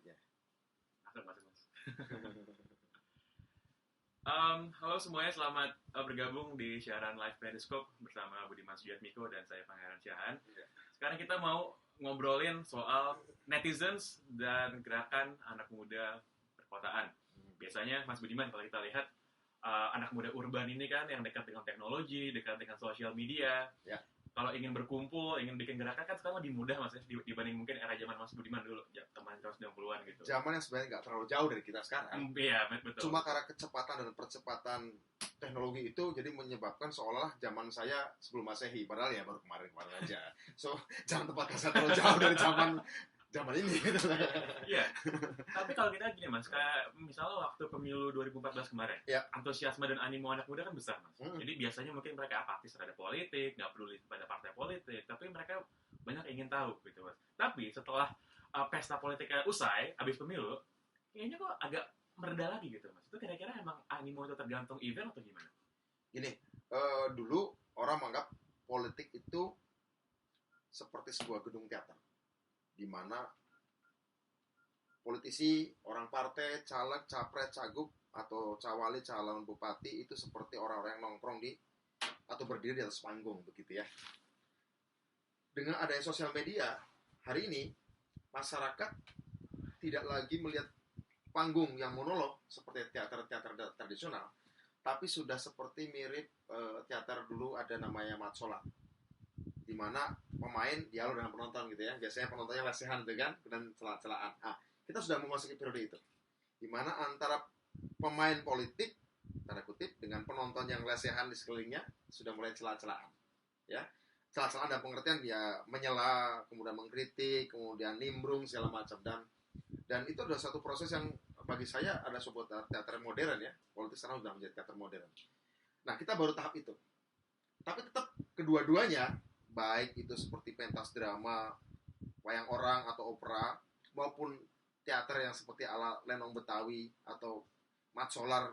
Ya. Masuk, Mas. Halo semuanya, selamat bergabung di siaran live Periscope bersama Budiman Sujatmiko dan saya Pangeran Syahan. Sekarang kita mau ngobrolin soal netizens dan gerakan anak muda perkotaan. Biasanya Mas Budiman, kalau kita lihat anak muda urban ini kan yang dekat dengan teknologi, dekat dengan sosial media. Ya. Kalau ingin berkumpul, ingin bikin gerakan kan sekarang lebih mudah Mas dibanding mungkin era zaman Mas Budiman dulu, teman tahun 90-an gitu. Zaman yang sebenarnya nggak terlalu jauh dari kita sekarang. Iya, betul. Cuma karena kecepatan dan percepatan teknologi itu jadi menyebabkan seolah zaman saya sebelum Masehi, padahal ya baru kemarin-kemarin aja. So, jangan tempatkan saya terlalu jauh dari zaman ini gitu. Iya. Tapi kalau kita gini Mas, kayak misalnya waktu pemilu 2014 kemarin, ya. Antusiasme dan animo anak muda kan besar Mas. Jadi biasanya mungkin mereka apatis terhadap politik, nggak peduli pada partai politik, tapi mereka banyak ingin tahu gitu Mas. Tapi setelah pesta politiknya usai, habis pemilu, kayaknya kok agak mereda lagi gitu Mas. Itu kira-kira emang animo itu tergantung event atau gimana? Gini, dulu orang menganggap politik itu seperti sebuah gedung teater, di mana politisi, orang partai, caleg, capres, cagup, atau cawali, calon bupati itu seperti orang-orang yang nongkrong di atau berdiri di atas panggung begitu ya. Dengan adanya sosial media, hari ini masyarakat tidak lagi melihat panggung yang monolog seperti teater-teater tradisional, tapi sudah seperti mirip teater dulu ada namanya matsola, di mana pemain dialog dengan penonton gitu ya. Biasanya penontonnya lesehan gitu kan, dan celah-celahan. Kita sudah memasuki periode itu, di mana antara pemain politik tanda kutip dengan penonton yang lesehan di sekelilingnya sudah mulai celah-celahan. Ya, celah-celahan dan pengertian dia menyela, kemudian mengkritik, kemudian nimbrung segala macam, dan itu adalah satu proses yang bagi saya ada sebuah teater modern ya. Politik sekarang sudah menjadi teater modern. Nah, kita baru tahap itu. Tapi tetap kedua-duanya, baik itu seperti pentas drama, wayang orang atau opera, maupun teater yang seperti ala lenong Betawi atau mat solar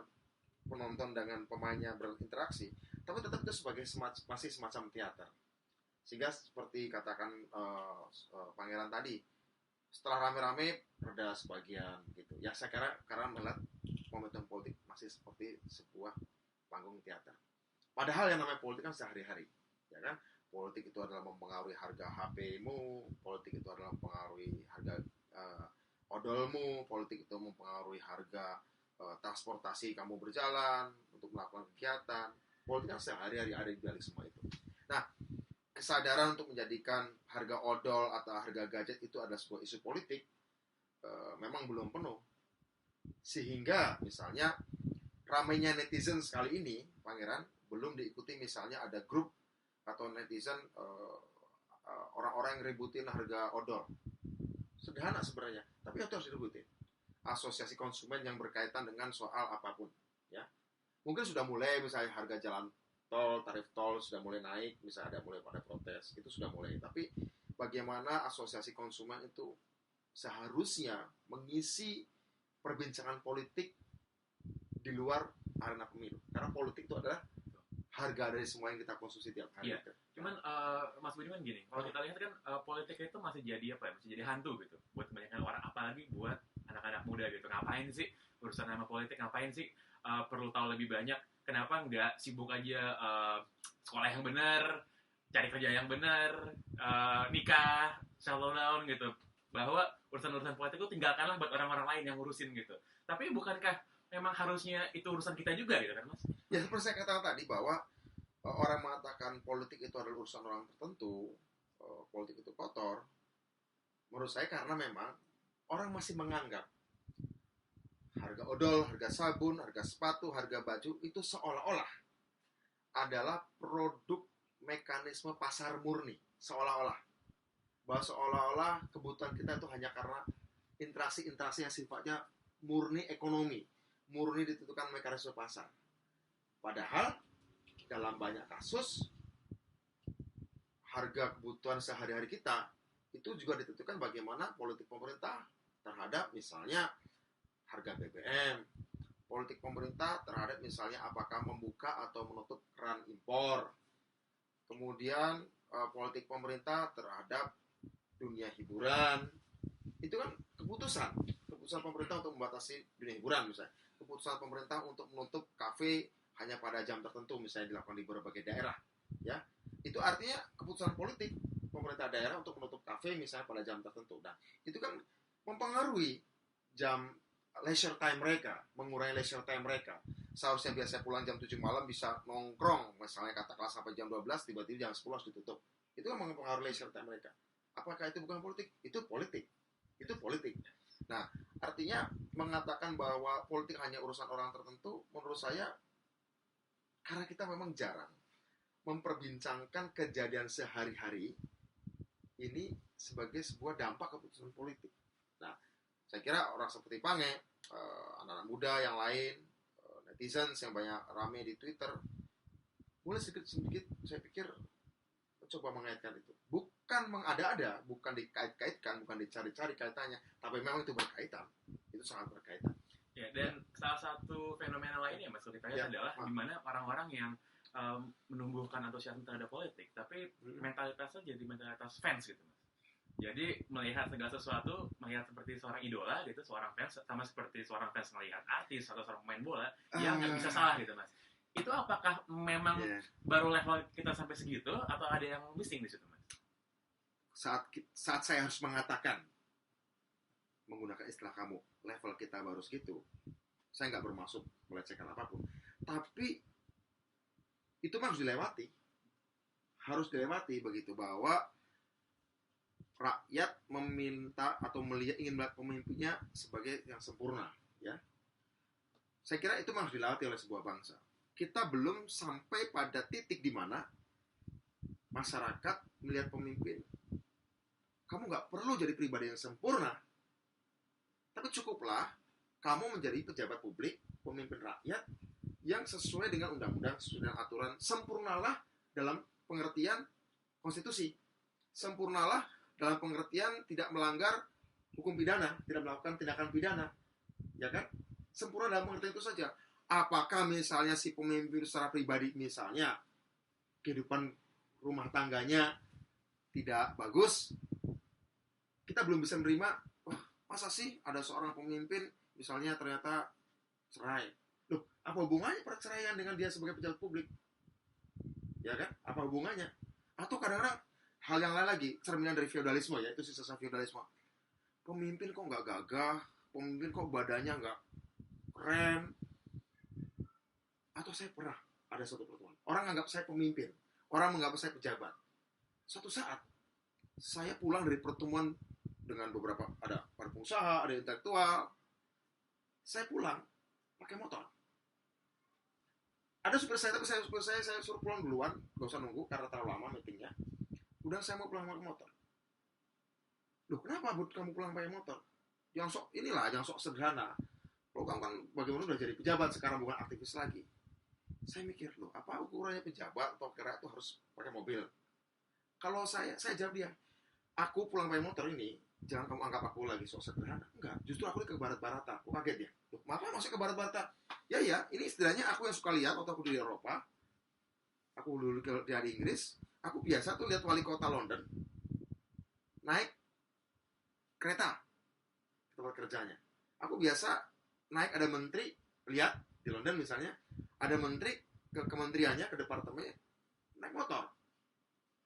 penonton dengan pemainnya berinteraksi, tapi tetap itu sebagai masih semacam teater. Sehingga seperti katakan Pangeran tadi, setelah rame-rame reda sebagian gitu. Ya saya kira karena melihat momentum politik masih seperti sebuah panggung teater. Padahal yang namanya politik kan sehari-hari, ya kan? Politik itu adalah mempengaruhi harga HP-mu, politik itu adalah mempengaruhi harga odolmu, politik itu mempengaruhi harga transportasi kamu berjalan untuk melakukan kegiatan. Politik kan sehari-hari ada di balik semua itu. Nah, kesadaran untuk menjadikan harga odol atau harga gadget itu adalah sebuah isu politik memang belum penuh. Sehingga misalnya ramainya netizen sekali ini, Pangeran, belum diikuti misalnya ada grup atau netizen orang-orang yang ributin harga odol. Sederhana sebenarnya, tapi itu harus diributin. Asosiasi konsumen yang berkaitan dengan soal apapun, ya. Mungkin sudah mulai misalnya harga jalan tol, tarif tol sudah mulai naik, misalnya ada mulai pada protes, itu sudah mulai. Tapi bagaimana asosiasi konsumen itu seharusnya mengisi perbincangan politik di luar arena pemilu, karena politik itu adalah harga dari semua yang kita konsumsi tiap hari. Iya. Cuman Mas Budiman gini, kalau kita lihat kan politik itu masih jadi apa ya? Masih jadi hantu gitu buat kebanyakan orang, apalagi buat anak-anak muda gitu. Ngapain sih urusan sama politik? Ngapain sih perlu tahu lebih banyak? Kenapa nggak sibuk aja sekolah yang benar, cari kerja yang benar, nikah, settle down gitu. Bahwa urusan-urusan politik itu tinggalkanlah buat orang-orang lain yang ngurusin gitu. Tapi bukankah memang harusnya itu urusan kita juga gitu kan Mas? Ya seperti saya katakan tadi bahwa orang mengatakan politik itu adalah urusan orang tertentu, politik itu kotor. Menurut saya karena memang orang masih menganggap harga odol, harga sabun, harga sepatu, harga baju itu seolah-olah adalah produk mekanisme pasar murni. Seolah-olah bahwa seolah-olah kebutuhan kita itu hanya karena interaksi-interaksi yang sifatnya murni ekonomi, murni ditentukan mekanisme pasar. Padahal dalam banyak kasus harga kebutuhan sehari-hari kita itu juga ditentukan bagaimana politik pemerintah terhadap misalnya harga BBM, politik pemerintah terhadap misalnya apakah membuka atau menutup keran impor, kemudian politik pemerintah terhadap dunia hiburan. Itu kan keputusan keputusan pemerintah untuk membatasi dunia hiburan misalnya, keputusan pemerintah untuk menutup kafe hanya pada jam tertentu misalnya dilakukan di berbagai daerah, ya itu artinya keputusan politik pemerintah daerah untuk menutup kafe misalnya pada jam tertentu. Nah itu kan mempengaruhi jam leisure time mereka, mengurangi leisure time mereka. Seharusnya biasa pulang jam 7 malam bisa nongkrong misalnya katakanlah sampai jam 12, tiba-tiba jam 10 harus ditutup. Itu kan mempengaruhi leisure time mereka. Apakah itu bukan politik? Itu politik. Itu politik. Nah, artinya mengatakan bahwa politik hanya urusan orang tertentu, menurut saya karena kita memang jarang memperbincangkan kejadian sehari-hari ini sebagai sebuah dampak keputusan politik. Nah, saya kira orang seperti Pange, anak-anak muda yang lain, netizen yang banyak rame di Twitter, mulai sedikit-sedikit saya pikir coba mengaitkan itu. Bukan mengada-ada, bukan dikait-kaitkan, bukan dicari-cari kaitannya, tapi memang itu berkaitan. Itu sangat berkaitan. Ya, dan salah satu fenomena lainnya Mas kita lihat adalah di mana orang-orang yang menumbuhkan antusiasme terhadap politik, tapi mentalitasnya jadi mentalitas fans gitu Mas. Jadi melihat segala sesuatu, melihat seperti seorang idola gitu, seorang fans, sama seperti seorang fans melihat artis atau seorang pemain bola, yang nggak bisa salah gitu Mas. Itu apakah memang baru level kita sampai segitu, atau ada yang missing di situ Mas? Saat saya harus mengatakan, menggunakan istilah kamu, level kita baru segitu, saya nggak bermaksud melecehkan apapun. Tapi, itu harus dilewati. Harus dilewati begitu, bahwa rakyat meminta atau ingin melihat pemimpinnya sebagai yang sempurna, ya. Saya kira itu harus dilewati oleh sebuah bangsa. Kita belum sampai pada titik di mana masyarakat melihat pemimpin, kamu nggak perlu jadi pribadi yang sempurna, tapi cukuplah kamu menjadi pejabat publik, pemimpin rakyat yang sesuai dengan undang-undang, sesuai dengan aturan. Sempurnalah dalam pengertian konstitusi. Sempurnalah dalam pengertian tidak melanggar hukum pidana, tidak melakukan tindakan pidana, ya kan? Sempurna dalam pengertian itu saja. Apakah misalnya si pemimpin secara pribadi, misalnya kehidupan rumah tangganya tidak bagus, kita belum bisa menerima. Wah, masa sih ada seorang pemimpin misalnya ternyata cerai? Loh, apa hubungannya perceraian dengan dia sebagai pejabat publik? Ya kan? Apa hubungannya? Atau kadang-kadang hal yang lain lagi, cerminan dari feodalisme, ya, itu sisa feodalisme. Pemimpin kok nggak gagah, pemimpin kok badannya nggak keren. Atau saya pernah ada suatu pertemuan, orang anggap saya pemimpin, orang menganggap saya pejabat. Suatu saat, saya pulang dari pertemuan dengan beberapa, ada para pengusaha, ada intelektual. Saya pulang pakai motor. Ada supir saya, tapi saya suruh pulang duluan, gak usah nunggu karena terlalu lama meetingnya. Udah saya mau pulang pakai motor. Loh, kenapa kamu pulang pakai motor? Jangan sok sederhana. Loh, kamu kan bagaimana udah jadi pejabat sekarang, bukan aktivis lagi. Saya mikir, loh, apa ukurannya pejabat atau kira itu harus pakai mobil? Kalau saya jawab dia, aku pulang pakai motor ini, jangan kamu anggap aku lagi sok sederhana. Enggak, justru aku ke barat-barata. Aku kaget ya. Loh, apa maksudnya ke barat-barata? Ya, ini istilahnya aku yang suka lihat waktu aku di Eropa. Aku dulu di Inggris. Aku biasa tuh lihat wali kota London naik kereta ke tempat kerjanya. Aku biasa naik, ada menteri, lihat di London misalnya, ada menteri ke kementeriannya, ke departemennya, naik motor.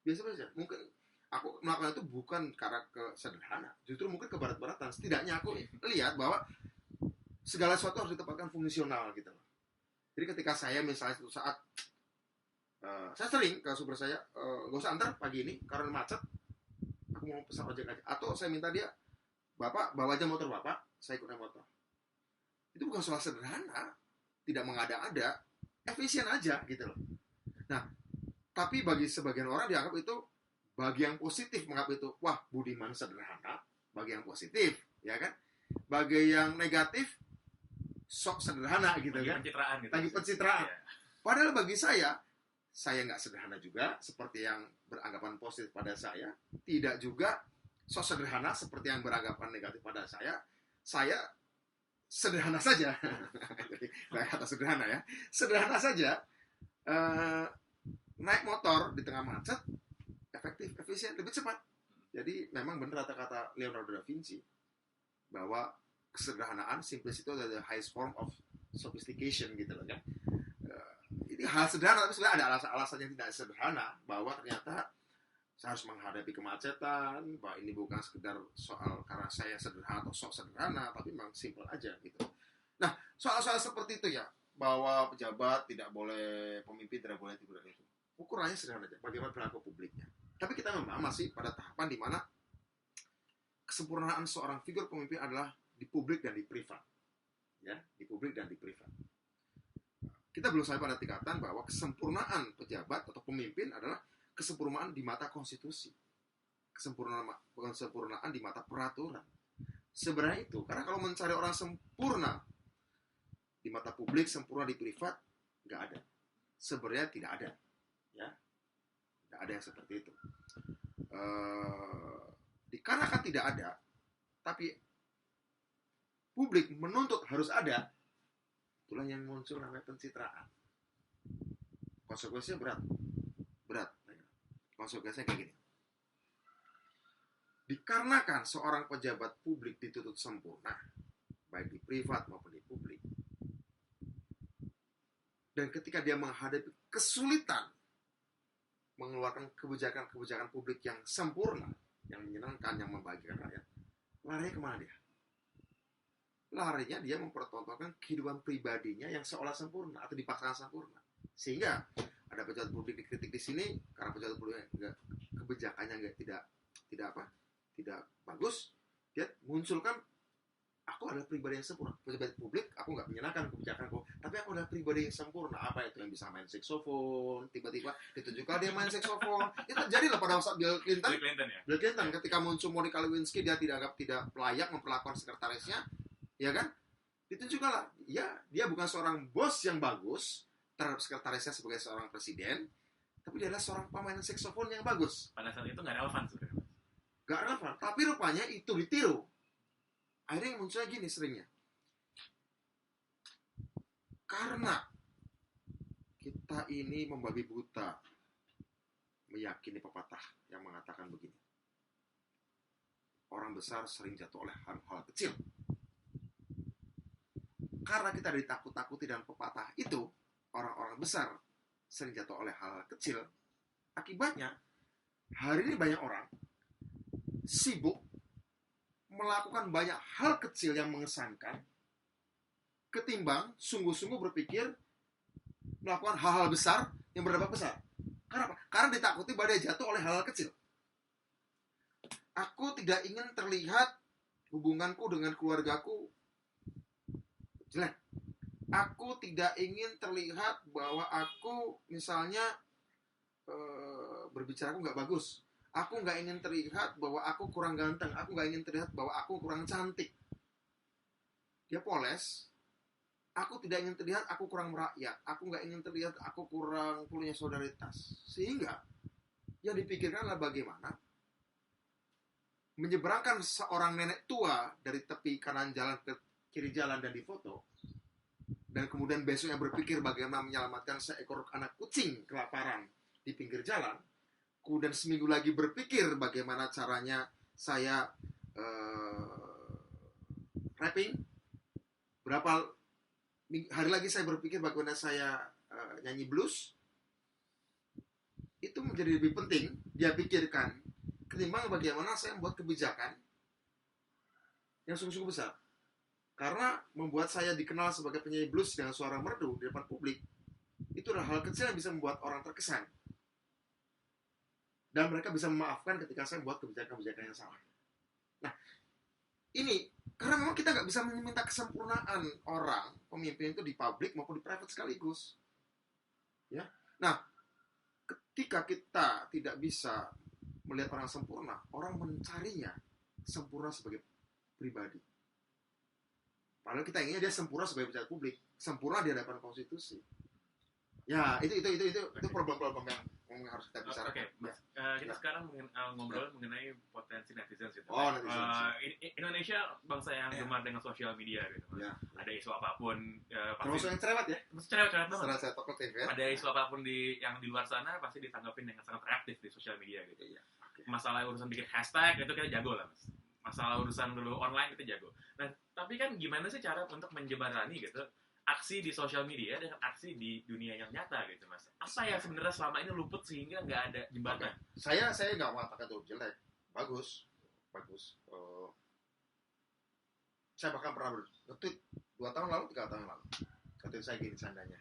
Biasa-biasa. Mungkin aku melakukan itu bukan karena kesederhana, justru mungkin ke barat-baratan. Setidaknya aku lihat bahwa segala sesuatu harus ditempatkan fungsional gitu loh. Jadi ketika saya misalnya suatu saat saya sering ke supir saya, gak usah antar pagi ini karena macet, aku mau pesan ojek aja. Atau saya minta dia, Bapak bawa aja motor Bapak, saya ikut naik motor. Itu bukan soal sederhana, tidak mengada-ada, efisien aja gitu loh. Nah, tapi bagi sebagian orang dianggap itu, bagi yang positif menganggap itu, wah budiman sederhana, bagi yang positif, ya kan? Bagi yang negatif, sok sederhana gitu kan? Pencitraan gitu. Lagi pencitraan. Ya. Padahal bagi saya nggak sederhana juga seperti yang beranggapan positif pada saya, tidak juga sok sederhana seperti yang beranggapan negatif pada saya sederhana saja. Jadi kata sederhana ya, sederhana saja, naik motor di tengah macet, efektif, efisien, lebih cepat. Jadi memang benar kata-kata Leonardo da Vinci bahwa kesederhanaan, simplicity itu adalah the highest form of sophistication gitu loh kan. Ini hal sederhana tapi sebenarnya ada alasan-alasan yang tidak sederhana, bahwa ternyata saya harus menghadapi kemacetan, bahwa ini bukan sekedar soal karena saya sederhana atau sok sederhana, tapi memang simple aja gitu. Nah, soal-soal seperti itu ya, bahwa pejabat tidak boleh, pemimpin tidak boleh itu, ukurannya sederhana aja, bagaimana perilaku publiknya. Tapi kita memang masih pada tahapan di mana kesempurnaan seorang figur pemimpin adalah di publik dan di privat, ya, di publik dan di privat. Kita belum sampai pada tingkatan bahwa kesempurnaan pejabat atau pemimpin adalah kesempurnaan di mata konstitusi, kesempurnaan di mata peraturan. Sebenarnya itu, karena kalau mencari orang sempurna di mata publik, sempurna di privat, nggak ada. Sebenarnya tidak ada, ya, nggak ada yang seperti itu. Dikarenakan tidak ada, tapi publik menuntut harus ada, itulah yang muncul namanya pencitraan. Konsekuensinya berat. Konsekuensinya kayak gini. Dikarenakan seorang pejabat publik dituntut sempurna, baik di privat maupun di publik, dan ketika dia menghadapi kesulitan mengeluarkan kebijakan-kebijakan publik yang sempurna, yang menyenangkan, yang membahagiakan rakyat, larinya kemana dia? Larinya dia mempertontonkan kehidupan pribadinya yang seolah sempurna atau dipaksakan sempurna. Sehingga ada pejabat publik dikritik di sini karena pejabat publik kebijakannya tidak bagus, dia munculkan aku adalah pribadi yang sempurna. Pejabat publik aku nggak menyenangkan kebijakanku, tapi aku adalah pribadi yang sempurna. Apa itu yang bisa main saksofon? Tiba-tiba ditunjukkan dia main saksofon. Itu terjadilah pada saat Bill Clinton ya? Bill Clinton ketika muncul Monica Lewinsky, dia tidak layak memperlakukan sekretarisnya, ya kan? Ditunjukkanlah, ya, dia bukan seorang bos yang bagus terhadap sekretarisnya sebagai seorang presiden, tapi dia adalah seorang pemain saksofon yang bagus. Pada saat itu nggak relevan sebenarnya. Nggak relevan, tapi rupanya itu ditiru. Akhirnya yang munculnya gini seringnya. Karena kita ini membabi buta meyakini pepatah yang mengatakan begini. Orang besar sering jatuh oleh hal-hal kecil. Karena kita ditakut-takuti dengan pepatah itu, orang-orang besar sering jatuh oleh hal-hal kecil. Akibatnya, hari ini banyak orang sibuk melakukan banyak hal kecil yang mengesankan ketimbang sungguh-sungguh berpikir melakukan hal-hal besar yang berdampak besar. Karena apa? Karena ditakuti bahwa dia jatuh oleh hal-hal kecil. Aku tidak ingin terlihat hubunganku dengan keluargaku jelek. Aku tidak ingin terlihat bahwa aku misalnya berbicara aku nggak bagus. Aku nggak ingin terlihat bahwa aku kurang ganteng. Aku nggak ingin terlihat bahwa aku kurang cantik. Dia poles. Aku tidak ingin terlihat aku kurang merakyat. Aku nggak ingin terlihat aku kurang punya solidaritas. Sehingga yang dipikirkan adalah bagaimana menyeberangkan seorang nenek tua dari tepi kanan jalan ke kiri jalan dan difoto. Dan kemudian besoknya berpikir bagaimana menyelamatkan seekor anak kucing kelaparan di pinggir jalan. Kemudian seminggu lagi berpikir bagaimana caranya saya rapping. Berapa hari lagi saya berpikir bagaimana saya nyanyi blues. Itu menjadi lebih penting dia pikirkan ketimbang bagaimana saya membuat kebijakan yang sungguh-sungguh besar. Karena membuat saya dikenal sebagai penyanyi blues dengan suara merdu di depan publik, itu adalah hal kecil yang bisa membuat orang terkesan. Dan mereka bisa memaafkan ketika saya membuat kebijakan-kebijakan yang salah. Nah, ini karena memang kita nggak bisa meminta kesempurnaan orang pemimpin itu di publik maupun di private sekaligus. Ya, nah ketika kita tidak bisa melihat orang sempurna, orang mencarinya sempurna sebagai pribadi. Padahal kita inginnya dia sempurna sebagai pejabat publik, sempurna di hadapan konstitusi. Ya, itu problem-problem yang harus kita bicarakan. Oke, Mas. Kita sekarang ngobrol mengenai potensi netizen gitu. Oh, netizen. Indonesia bangsa yang gemar dengan sosial media gitu. Ya. Ada isu apapun termasuk yang cerewet ya? Cerewet banget. Serasa tokotif ya. Ada isu apapun yang di luar sana pasti ditanggapin dengan sangat reaktif di sosial media gitu. Iya. Okay. Masalah urusan bikin hashtag itu kita jago lah, Mas. masalah urusan dulu online kita jago. Nah, tapi kan gimana sih cara untuk menjembatani gitu aksi di sosial media dengan aksi di dunia yang nyata gitu mas? Apa yang sebenarnya selama ini luput sehingga nggak ada jembatan? Saya nggak mengatakan itu jelek, bagus. Saya bahkan pernah nge-tweet 2 tahun lalu, 3 tahun lalu. Ketika saya gini seandainya.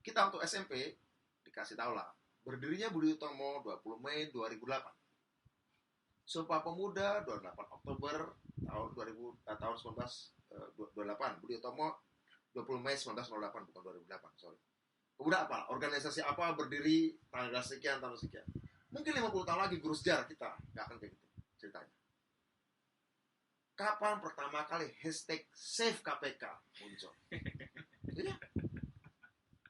Kita untuk SMP dikasih tahu lah, berdirinya Budi Utomo 20 Mei 2008. Sumpah Pemuda 28 Oktober tahun 1928. Budi Utomo 20 Mei 1908, bukan 2008, sorry. Kemudian apa? Organisasi apa berdiri tanggal sekian, tahun sekian. Mungkin 50 tahun lagi guru sejarah kita nggak akan kayak gitu ceritanya. Kapan pertama kali hashtag Save KPK muncul? Ya.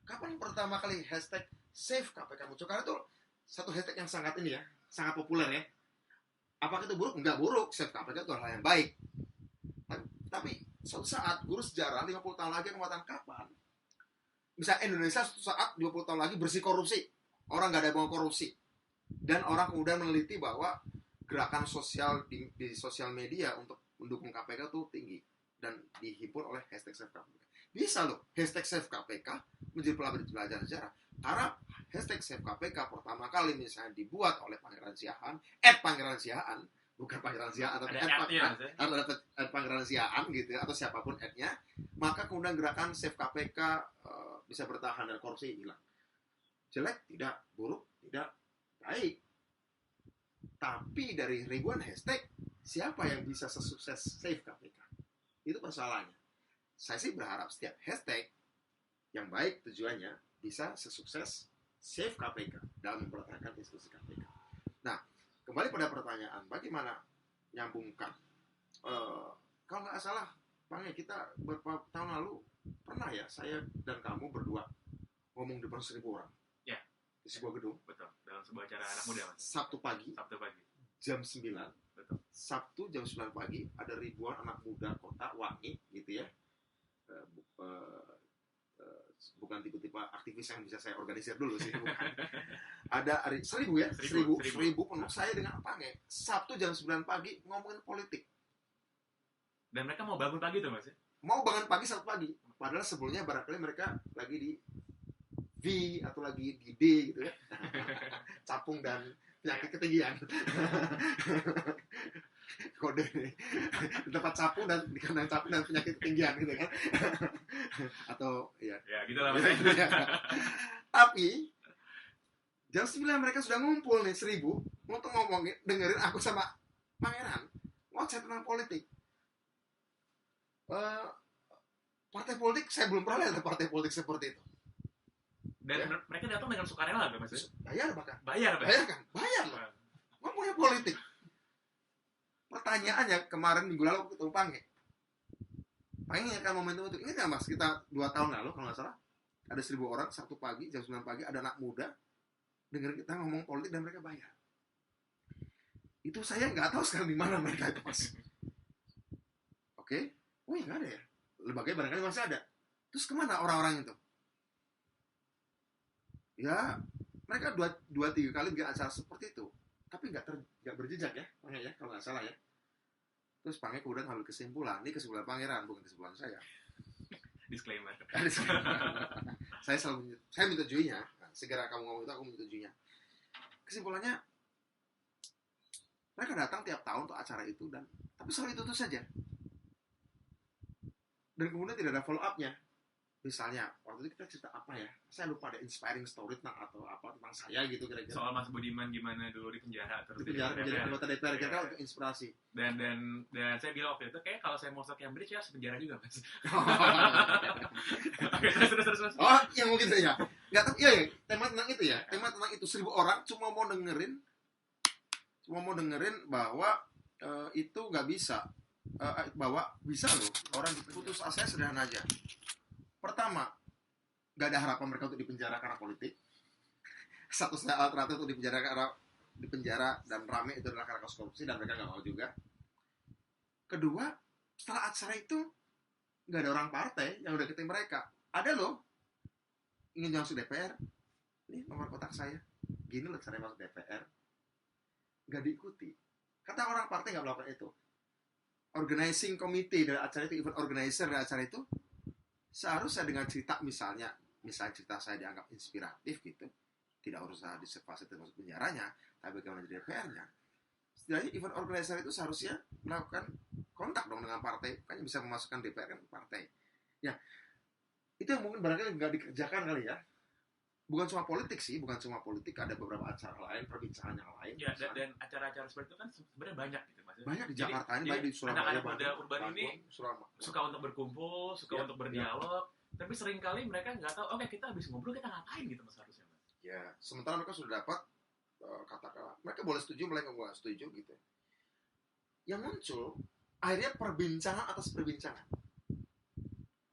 Kapan pertama kali hashtag Save KPK muncul? Karena itu satu hashtag yang sangat ini ya, sangat populer ya. Apakah itu buruk? Enggak buruk. Save KPK itu hal yang baik. Tapi suatu saat guru sejarah 50 tahun lagi akan mengatakan kapan? Misalnya Indonesia suatu saat 20 tahun lagi bersih korupsi. Orang nggak ada yang mau korupsi. Dan orang kemudian meneliti bahwa gerakan sosial di sosial media untuk mendukung KPK itu tinggi. Dan dihimpun oleh hashtag Save KPK. Bisa loh hashtag Save KPK menjadi pelajaran sejarah. Karena hashtag Save KPK pertama kali misalnya dibuat oleh Pangeran Siahaan, Pangeran Siahaan, bukan Pangeran Siahaan atau Pangeran Siahaan gitu ya, atau siapapun @nya, maka kemudian gerakan Save KPK bisa bertahan dan korupsi hilang. Jelek tidak, buruk tidak, baik. Tapi dari ribuan hashtag, siapa yang bisa sesukses Save KPK? Itu persoalannya. Saya sih berharap setiap hashtag yang baik tujuannya bisa sesukses Save KPK dalam mempertahankan institusi KPK. Nah, kembali pada pertanyaan, bagaimana nyambungkan? Kalau nggak salah, Bang, kita beberapa tahun lalu pernah ya, saya dan kamu berdua ngomong depan 1.000 orang. Ya. Di sebuah gedung. Betul. Dalam sebuah acara anak muda, Mas. Sabtu pagi. Jam 9. Betul. Sabtu jam 9 pagi ada ribuan anak muda kota Wangi gitu ya. Bukan tipe-tipe aktivis yang bisa saya organisir dulu sih, bukan. Ada 1.000 ya, 1.000 penuh. Saya dengan Pange Sabtu jam 9 pagi ngomongin politik. Dan mereka mau bangun pagi tuh Mas ya? Mau bangun pagi Sabtu pagi. Padahal sebelumnya barangkali mereka lagi di V atau lagi di D gitu ya. Capung dan penyakit ketinggian. Kode nih. Di tempat capung dan di kandang capung dan penyakit ketinggian gitu kan. Atau ya gitu lah Mas. Tapi jam 9 mereka sudah ngumpul nih 1.000 untuk ngomongin, dengerin aku sama Pangeran ngoceh tentang politik. Partai politik saya belum pernah lihat partai politik seperti itu. Dan ya, mereka datang dengan sukarela kan Mas? Bayar bahkan. Bayar kan? Bayar loh. Ngomongnya politik. Pertanyaannya kemarin minggu lalu ketemu Pange ingatkan momentum itu. Ingat nggak Mas, kita 2 tahun lalu kalau nggak salah ada 1.000 orang Sabtu pagi jam 9 pagi ada anak muda dengerin kita ngomong politik dan mereka bayar. Itu saya nggak tahu sekarang di mana mereka itu Mas. Oke? Oh ya nggak ada ya. Lembaga barangkali masih ada. Terus kemana orang-orang itu? Ya mereka 2-3 kali bikin acara seperti itu, tapi nggak berjejak ya, Pange ya kalau nggak salah ya. Terus Pange kemudian ambil kesimpulan, ini kesimpulan Pangeran bukan kesimpulan saya. Disclaimer. saya menyetujuinya. Nah, segera kamu ngomong itu aku menyetujuinya. Kesimpulannya mereka datang tiap tahun untuk acara itu tapi selalu itu saja. Dan kemudian tidak ada follow up-nya. Misalnya, waktu itu kita cerita apa ya? Saya lupa ada inspiring story tentang saya gitu kira-kira. Soal Mas Budiman gimana dulu di penjara terus di penjara menjadi anggota DPR kira-kira untuk inspirasi. Dan saya bilang waktu itu kayak kalau saya mau masuk Cambridge ya harus penjara juga Mas. Terus. Oh, yang mungkin saya. Enggak tahu iya, tema tentang itu ya. Tema tentang itu 1.000 orang cuma mau dengerin bahwa itu nggak bisa. Bahwa bisa loh orang putus asa sederhana aja. Pertama, gak ada harapan mereka untuk dipenjara karena politik. Satu-satunya alternatif untuk dipenjara dan rame itu adalah karena kasus korupsi dan mereka gak mau juga. Kedua, setelah acara itu gak ada orang partai yang udah ketemu mereka. Ada loh, ingin masuk DPR. Ini nomor kotak saya. Gini loh caranya masuk DPR. Gak diikuti. Kata orang partai nggak melakukan itu. Organizing committee dari acara itu, event organizer dari acara itu, seharusnya dengan cerita misalnya cerita saya dianggap inspiratif gitu, tidak usah diservasi termasuk penjaranya, tapi bagaimana jadi DPR-nya. Setidaknya event organizer itu seharusnya melakukan kontak dong dengan partai, kan bisa memasukkan DPR kan partai. Ya, itu yang mungkin barangkali nggak dikerjakan kali ya. Bukan cuma politik sih, ada beberapa acara lain, perbincangan yang lain. Ya, dan acara-acara seperti itu kan sebenarnya banyak gitu Mas. Banyak di Jakarta ini, banyak di Surabaya, anak-anak muda urban ini suka untuk berkumpul, suka untuk berdialog, tapi seringkali mereka nggak tahu, oke kita habis ngobrol kita ngapain gitu Mas harusnya Mas. Ya, sementara mereka sudah dapat katakanlah mereka boleh setuju, mereka nggak setuju gitu. Yang muncul akhirnya perbincangan atas perbincangan,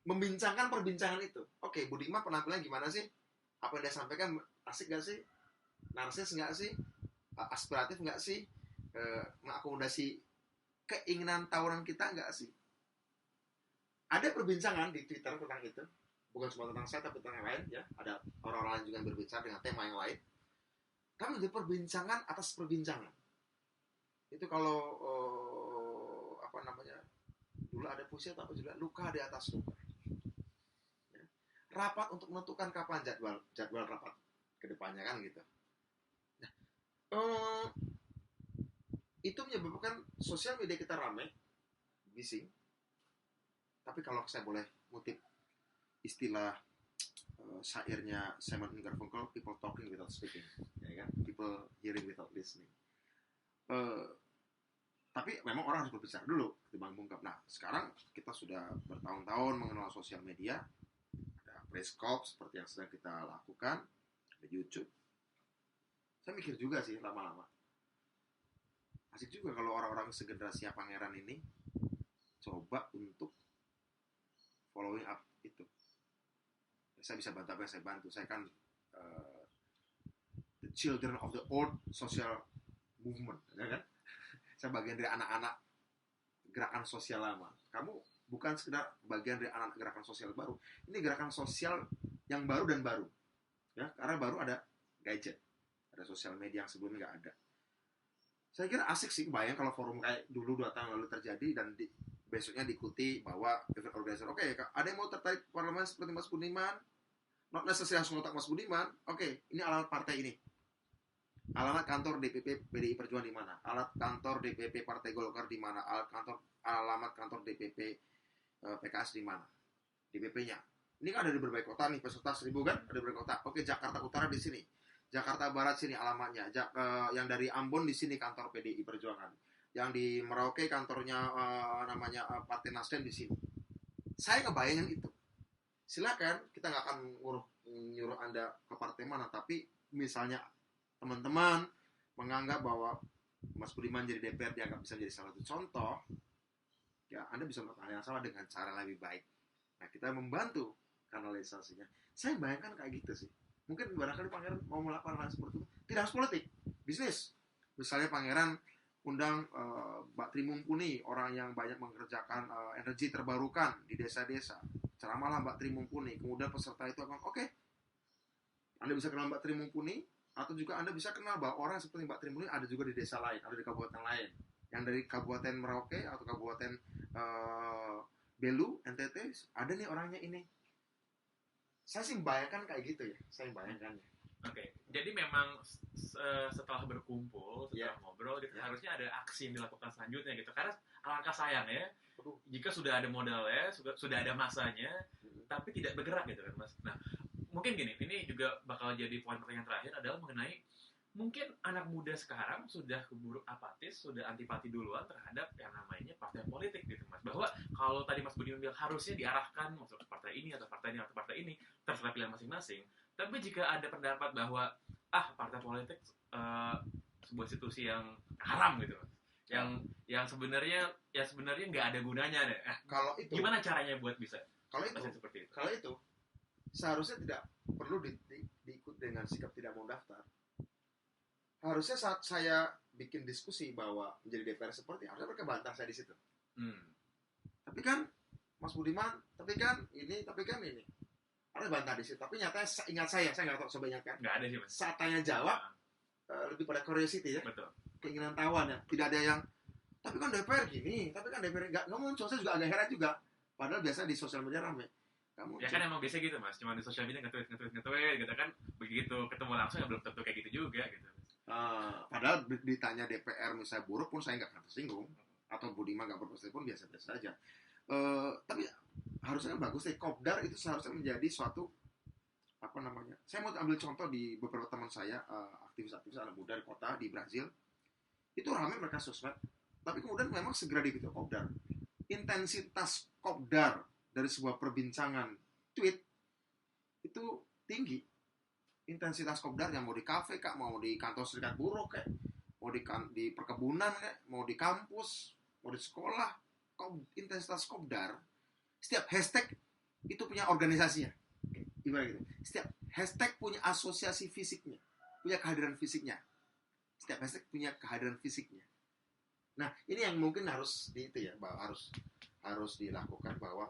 membincangkan perbincangan itu. Oke, Budiman penampilannya gimana sih? Apa yang dia sampaikan asik gak sih? Narsis gak sih? Aspiratif gak sih? Mengakomodasi keinginan tahunan kita gak sih? Ada perbincangan di Twitter tentang itu, bukan cuma tentang saya tapi tentang yang lain ya. Ada orang-orang lain juga yang berbicara dengan tema yang lain. Tapi ada perbincangan atas perbincangan. Itu kalau dulu ada puisi atau apa juga, luka di atas luka. Ya. Rapat untuk menentukan kapan jadwal rapat kedepannya kan gitu. Nah, itu menyebabkan sosial media kita ramai, bising. Tapi kalau saya boleh ngutip istilah syairnya Simon & Garfunkel, people talking without speaking, ya kan? People hearing without listening. Tapi memang orang harus berbicara dulu ketimbang bungkap. Nah, sekarang kita sudah bertahun-tahun mengenal sosial media. Ada press corps seperti yang sedang kita lakukan, ada YouTube. Saya mikir juga sih lama-lama. Asik juga kalau orang-orang segenerasinya Pangeran ini coba untuk following up itu. Saya bisa bantu apa yang saya bantu. Saya kan the children of the old social movement, ya kan? Saya bagian dari anak-anak gerakan sosial lama. Kamu bukan sekedar bagian dari anak gerakan sosial baru. Ini gerakan sosial yang baru dan baru. Ya, karena baru ada gadget. Ada sosial media yang sebelumnya nggak ada. Saya kira asik sih, bayang kalau forum kayak dulu 2 tahun lalu terjadi dan besoknya diikuti bahwa event organizer. Oke, ada yang mau tertarik parlemen seperti Mas Budiman? Not necessarily harus ngotak Mas Budiman. Oke, ini alamat partai ini. Alamat kantor DPP PDI Perjuangan di mana? Alamat kantor DPP Partai Golkar di mana? Alamat kantor DPP PKS di mana? DPP-nya. Ini kan ada di berbagai kota nih, peserta 1000 kan? Ada di berbagai kota. Oke, Jakarta Utara di sini. Jakarta Barat sini alamatnya. Yang dari Ambon di sini kantor PDI Perjuangan. Yang di Merauke kantornya namanya Partai Nasdem di sini. Saya ngebayangin itu. Silakan, kita nggak akan nyuruh Anda ke partai mana, tapi misalnya teman-teman menganggap bahwa Mas Budiman jadi DPR dianggap bisa jadi salah satu contoh, ya Anda bisa melakukan hal yang sama dengan cara lebih baik. Nah, kita membantu kanalisasinya. Saya bayangkan kayak gitu sih. Mungkin barangkali Pangeran mau melakukan hal seperti itu. Tidak harus politik, bisnis. Misalnya Pangeran undang Mbak Tri Mumpuni, orang yang banyak mengerjakan energi terbarukan di desa-desa. Ceramahlah Mbak Tri Mumpuni. Kemudian peserta itu akan, oke, Anda bisa kenal Mbak Tri Mumpuni, atau juga Anda bisa kenal bahwa orang seperti Mbak Tri Mumpuni ada juga di desa lain, ada di kabupaten lain. Yang dari Kabupaten Merauke atau Kabupaten Belu, NTT, ada nih orangnya ini. Saya sih membayangkan kayak gitu ya. Saya membayangkannya. Oke, jadi memang setelah berkumpul, setelah ngobrol, gitu, harusnya ada aksi yang dilakukan selanjutnya gitu. Karena alangkah sayang ya, jika sudah ada modal ya, sudah ada masanya, tapi tidak bergerak gitu kan Mas. Nah, mungkin gini, ini juga bakal jadi poin pertanyaan terakhir adalah mengenai mungkin anak muda sekarang sudah keburu apatis, sudah antipati duluan terhadap yang namanya partai politik gitu Mas. Bahwa kalau tadi Mas Budiman bilang harusnya diarahkan masuk ke partai ini atau partai ini atau partai ini, terserah pilihan masing-masing. Tapi jika ada pendapat bahwa partai politik sebuah institusi yang haram gitu Mas. Yang sebenarnya nggak ada gunanya deh. Kalau itu gimana caranya buat bisa? Kalau seperti itu. Kalau itu seharusnya tidak perlu diikut dengan sikap tidak mau daftar. Harusnya saat saya bikin diskusi bahwa menjadi DPR seperti harusnya mereka bantah saya di situ. Tapi kan Mas Budiman, tapi kan ini. Harusnya bantah di situ. Tapi nyatanya ingat saya nggak tahu coba ingat kan. Nggak ada sih Mas. Saat tanya jawab lebih pada curiosity ya. Betul. keinginan tawan ya. Tidak ada yang tapi kan DPR gini, tapi kan DPR nggak muncul. Saya juga agak heran juga. Padahal biasa di sosial media rame. Kamu Ya kan emang biasa gitu mas, cuma di sosial media nge-tweet gitu kan, begitu ketemu langsung ya belum tentu kayak gitu juga gitu. Padahal ditanya DPR misalnya buruk pun saya nggak akan tersinggung, atau Budiman nggak berprestasi pun biasa-biasa saja. Tapi harusnya bagus deh. Kopdar itu seharusnya menjadi suatu apa namanya? Saya mau ambil contoh di beberapa teman saya, aktivis-aktivis anak muda di kota di Brazil, itu ramai mereka sosmed, tapi kemudian memang segera dibikin kopdar. Intensitas kopdar dari sebuah perbincangan tweet itu tinggi. Intensitas kopdar yang mau di kafe kak, mau di kantor serikat buruh kayak, mau di perkebunan kayak, mau di kampus, mau di sekolah, intensitas kopdar. Setiap hashtag itu punya organisasinya. Gimana gitu? Setiap hashtag punya asosiasi fisiknya, punya kehadiran fisiknya. Setiap hashtag punya kehadiran fisiknya. Nah, ini yang mungkin harus di itu ya, bahwa harus dilakukan bahwa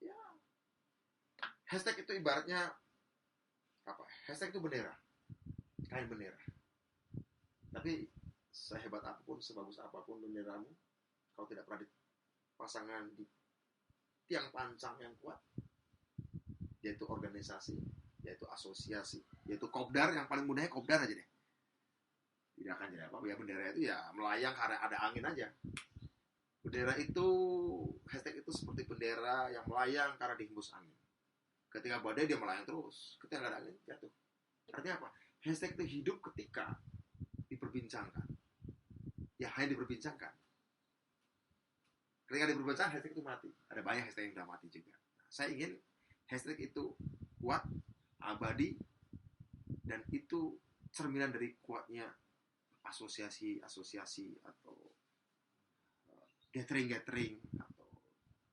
ya hashtag itu ibaratnya apa? Hashtag itu bendera, kain bendera. Tapi sehebat apapun, sebagus apapun benderamu, kalau tidak pernah dipasangkan di tiang pancang yang kuat, yaitu organisasi, yaitu asosiasi, yaitu kopdar. Yang paling mudahnya kopdar aja deh. Tidak akan jadi apa-apa. Ya bendera itu ya melayang karena ada angin aja. Bendera itu, hashtag itu seperti bendera yang melayang karena dihembus angin. Ketika badai dia melayang terus, ketika nggak ada angin jatuh. Artinya apa? Hashtag itu hidup ketika diperbincangkan. Ya hanya diperbincangkan. Ketika diperbincangkan, hashtag itu mati. Ada banyak hashtag yang sudah mati juga. Nah, saya ingin hashtag itu kuat, abadi, dan itu cerminan dari kuatnya asosiasi-asosiasi atau gathering-gathering atau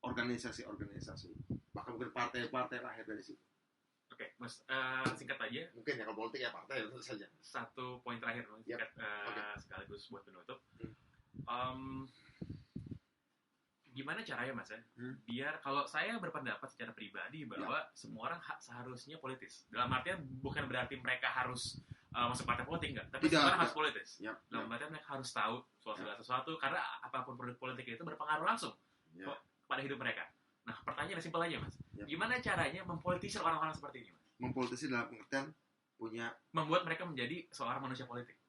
organisasi-organisasi, bahkan mungkin partai-partai lahir dari situ. Oke, mas, singkat aja. Mungkin ya kalau politik ya partai tentu saja. Satu poin terakhir, singkat, sekaligus buat penutup. Gimana caranya mas ya? Biar kalau saya berpendapat secara pribadi bahwa semua orang seharusnya politis. Dalam artian bukan berarti mereka harus masuk partai politik enggak, tapi semua orang harus politis. Dalam artian mereka harus tahu soal segala sesuatu karena apapun produk politik itu berpengaruh langsung pada hidup mereka. Nah, pertanyaan simpel aja mas. Gimana caranya mempolitisir orang-orang seperti ini mas? Mempolitisir dalam pengertian membuat mereka menjadi seorang manusia politik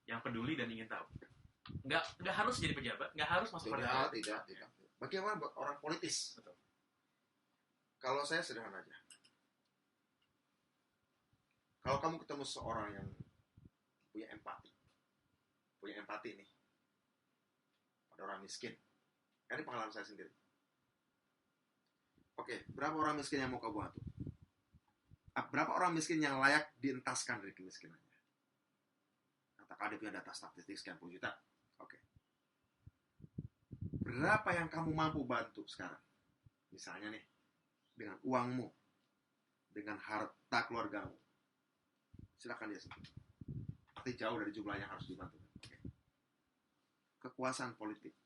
yang peduli dan ingin tahu. Nggak harus jadi pejabat, nggak harus masuk partai. Tidak. Bagaimana buat orang politis? Betul. Kalau saya sederhana aja. Kalau kamu ketemu seorang yang punya empati nih pada orang miskin, ini pengalaman saya sendiri. Oke, berapa orang miskin yang mau kau bantu? Berapa orang miskin yang layak dientaskan dari kemiskinannya? Katakan dia punya data statistik sekian puluh juta. Oke. Berapa yang kamu mampu bantu sekarang? Misalnya nih, dengan uangmu, dengan harta keluargamu. Silakan dia sebut. Arti jauh dari jumlah yang harus dibantu. Oke. Kekuasaan politik.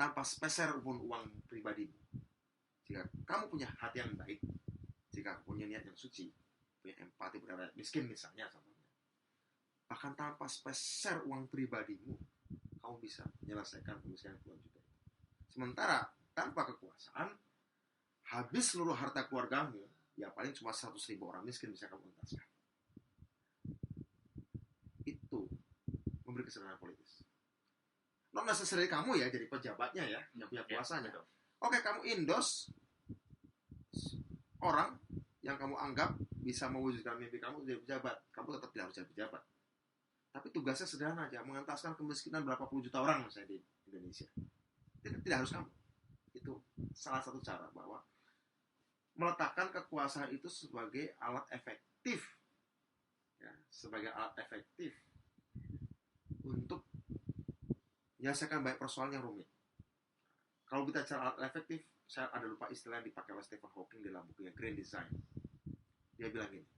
Tanpa sepeser pun uang pribadimu. Jika kamu punya hati yang baik, jika punya niat yang suci, punya empati pada rakyat miskin misalnya, contohnya, bahkan tanpa sepeser uang pribadimu, kamu bisa menyelesaikan kemiskinan puluhan juta. Sementara tanpa kekuasaan, habis seluruh harta keluargamu, ya paling cuma 100.000 orang miskin bisa kamu entaskan. Itu memberi kesadaran politis. Non necessary kamu ya jadi pejabatnya ya, yang punya kuasanya. Oke, kamu endorse orang yang kamu anggap bisa mewujudkan mimpi kamu jadi pejabat. Kamu tetap tidak harus jadi pejabat. Tapi tugasnya sederhana aja, mengentaskan kemiskinan berapa puluh juta orang misalnya di Indonesia. Tidak harus kamu. Itu salah satu cara bahwa meletakkan kekuasaan itu sebagai alat efektif, ya, sebagai alat efektif untuk menyelesaikan banyak persoalan yang rumit. Kalau kita bicara alat efektif, saya ada lupa istilah yang dipakai oleh Stephen Hawking dalam bukunya Grand Design. Dia bilang gini,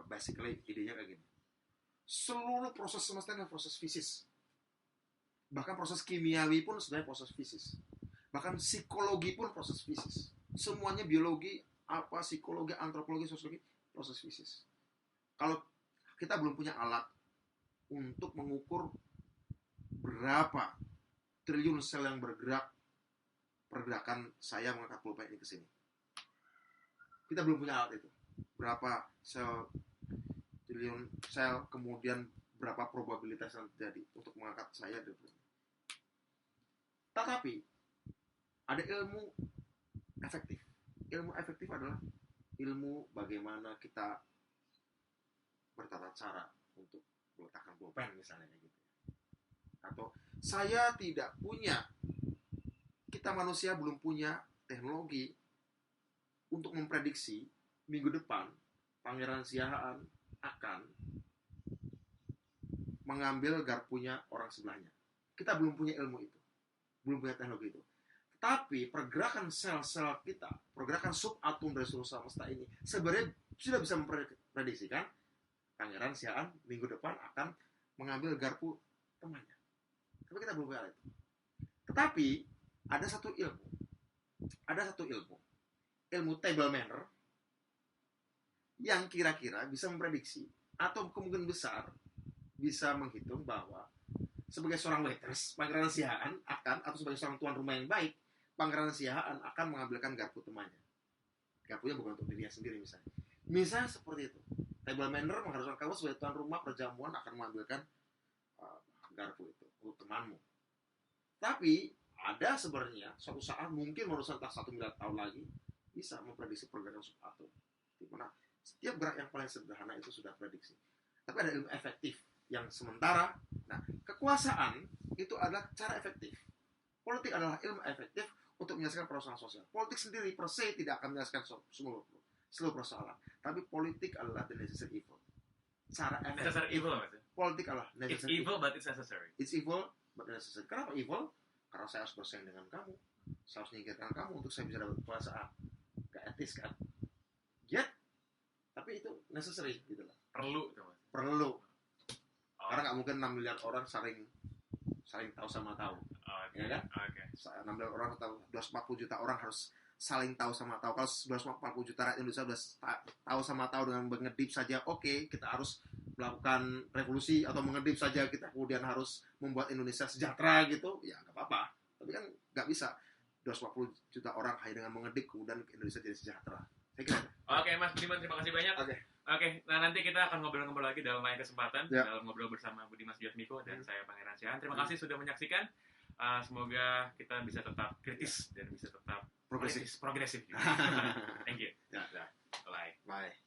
basically idenya kayak gini. Seluruh proses semesta adalah proses fisis. Bahkan proses kimiawi pun sebenarnya proses fisis. Bahkan psikologi pun proses fisis. Semuanya biologi, psikologi, antropologi, sosiologi, proses fisik. Kalau kita belum punya alat untuk mengukur berapa triliun sel yang bergerak, pergerakan saya mengangkat pulpen ini ke sini. Kita belum punya alat itu. Berapa triliun sel, kemudian berapa probabilitas yang terjadi untuk mengangkat saya dari pulpen. Tetapi ada ilmu efektif. Ilmu efektif adalah ilmu bagaimana kita bertata cara untuk meletakkan pulpen misalnya gitu. Atau saya tidak punya, kita manusia belum punya teknologi untuk memprediksi minggu depan Pangeran Siahaan akan mengambil garpunya orang sebelahnya. Kita belum punya ilmu itu, belum punya teknologi itu. Tapi pergerakan sel-sel kita, pergerakan subatom dari seluruh semesta ini sebenarnya sudah bisa memprediksikan Pangeran Siahaan minggu depan akan mengambil garpu temannya. Tapi kita belum punya itu. Tetapi ada satu ilmu table manner yang kira-kira bisa memprediksi atau kemungkinan besar bisa menghitung bahwa sebagai seorang waiters, Pangeran Siahaan akan, atau sebagai seorang tuan rumah yang baik, Pangeran Siahaan akan mengambilkan garpu temannya. Garpunya bukan untuk dirinya sendiri misalnya. Misalnya seperti itu. Table manner mengharuskan kamu sebagai tuan rumah perjamuan akan mengambilkan garpu itu untuk temanmu. Tapi ada sebenarnya suatu saat mungkin manusia entah 1 miliar tahun lagi bisa memprediksi pergerakan subatom. Di mana setiap gerak yang paling sederhana itu sudah prediksi. Tapi ada ilmu efektif yang sementara. Nah, kekuasaan itu adalah cara efektif. Politik adalah ilmu efektif untuk menyelesaikan persoalan sosial. Politik sendiri per se tidak akan menyelesaikan seluruh persoalan. Tapi politik adalah the necessary evil. Cara efektif. Necessary evil maksudnya? Politik adalah necessary It's evil but it's necessary. It's evil but necessary. Kenapa evil? Karena saya harus bersaing dengan kamu. Saya harus menyingkirkan kamu untuk saya bisa dapat kekuasaan. Gak etis kan? Yet, tapi itu necessary gitu lah. Perlu itu mas. Perlu. Karena nggak mungkin 6 miliar orang saling tahu sama tahu. Okay. Ya kan? Okay. 6 miliar orang atau 240 juta orang harus saling tahu sama tahu. Kalau 240 juta rakyat Indonesia sudah tahu sama tahu dengan mengedip saja, oke, kita harus melakukan revolusi atau mengedip saja, kita kemudian harus membuat Indonesia sejahtera gitu, ya nggak apa-apa. Tapi kan nggak bisa 240 juta orang hanya dengan mengedip kemudian Indonesia jadi sejahtera. Saya kira. Oke, Mas Budiman, terima kasih banyak. Oke, nah nanti kita akan ngobrol-ngobrol lagi dalam lain kesempatan, dalam ngobrol bersama Budiman Sujatmiko dan saya Pangeran Siahaan. Terima kasih sudah menyaksikan. Semoga kita bisa tetap kritis dan bisa tetap progresif. Thank you. Ya. Bye. Bye.